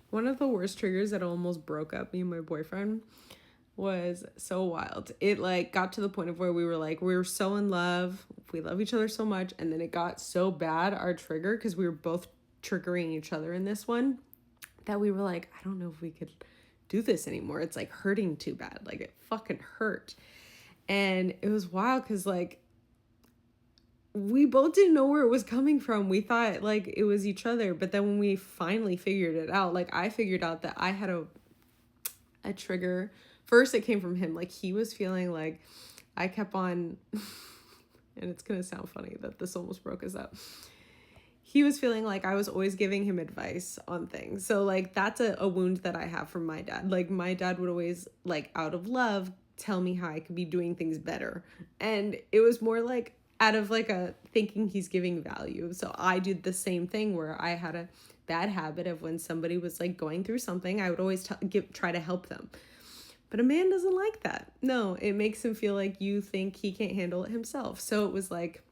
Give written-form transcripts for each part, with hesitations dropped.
One of the worst triggers that almost broke up me and my boyfriend was so wild. It like got to the point of where we were so in love, we love each other so much, and then it got so bad, our trigger, because we were both triggering each other in this one, that we were like, I don't know if we could do this anymore. It's like hurting too bad. Like it fucking hurt. And it was wild because like we both didn't know where it was coming from. We thought like it was each other, but then when we finally figured it out, like I figured out that I had a trigger. First it came from him. Like he was feeling like I kept on and it's going to sound funny that this almost broke us up. He was feeling like I was always giving him advice on things. So like that's a wound that I have from my dad. Like my dad would always like out of love tell me how I could be doing things better. And it was more like out of like a thinking he's giving value. So I did the same thing where I had a bad habit of when somebody was like going through something, I would always try to help them. But a man doesn't like that. No, it makes him feel like you think he can't handle it himself. So it was like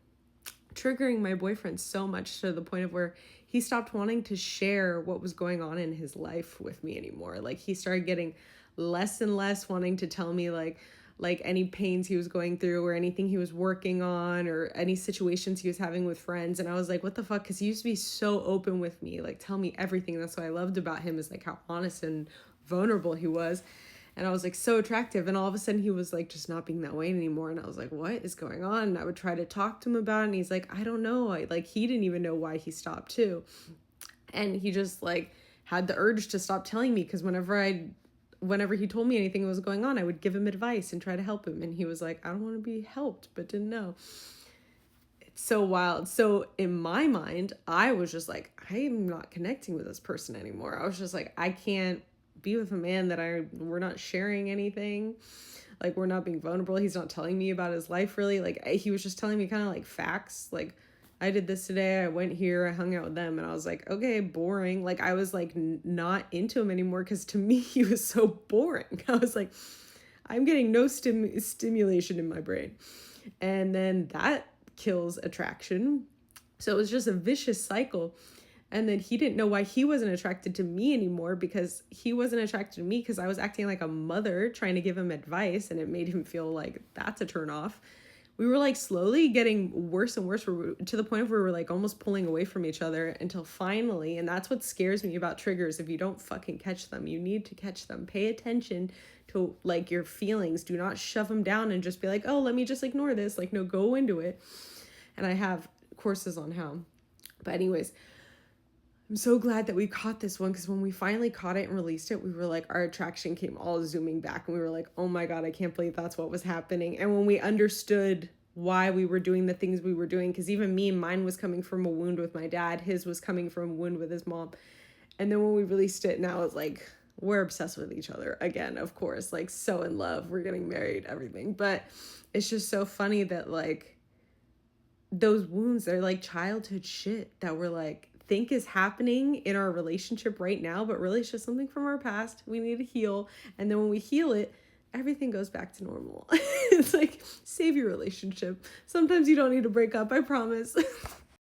triggering my boyfriend so much to the point of where he stopped wanting to share what was going on in his life with me anymore. Like he started getting less and less wanting to tell me like any pains he was going through or anything he was working on or any situations he was having with friends. And I was like, what the fuck? Because he used to be so open with me, like tell me everything. That's what I loved about him, is like how honest and vulnerable he was. And I was like so attractive. And all of a sudden he was like just not being that way anymore. And I was like, what is going on? And I would try to talk to him about it. And he's like, I don't know. Like he didn't even know why he stopped too. And he just like had the urge to stop telling me, because whenever he told me anything was going on, I would give him advice and try to help him. And he was like, I don't want to be helped, but didn't know. It's so wild. So in my mind, I was just like, I'm not connecting with this person anymore. I was just like, I can't be with a man that we're not sharing anything. Like we're not being vulnerable. He's not telling me about his life really. Like he was just telling me kind of like facts. Like I did this today. I went here. I hung out with them. And I was like, okay, boring. Like I was like not into him anymore because to me he was so boring. I was like, I'm getting no stimulation in my brain. And then that kills attraction. So it was just a vicious cycle. And then he didn't know why he wasn't attracted to me anymore, because he wasn't attracted to me because I was acting like a mother trying to give him advice, and it made him feel like that's a turn off. We were like slowly getting worse and worse to the point of where we were like almost pulling away from each other until finally, and that's what scares me about triggers. If you don't fucking catch them, you need to catch them. Pay attention to like your feelings. Do not shove them down and just be like, oh, let me just ignore this. Like, no, go into it. And I have courses on how. But anyways, I'm so glad that we caught this one, because when we finally caught it and released it, we were like, our attraction came all zooming back and we were like, oh my God, I can't believe that's what was happening. And when we understood why we were doing the things we were doing, because even me, mine was coming from a wound with my dad, his was coming from a wound with his mom. And then when we released it, now it's like, we're obsessed with each other again, of course, like so in love, we're getting married, everything. But it's just so funny that like those wounds, they're like childhood shit that we're like, think is happening in our relationship right now, but really it's just something from our past we need to heal. And then when we heal it, everything goes back to normal. It's like, save your relationship. Sometimes you don't need to break up, I promise.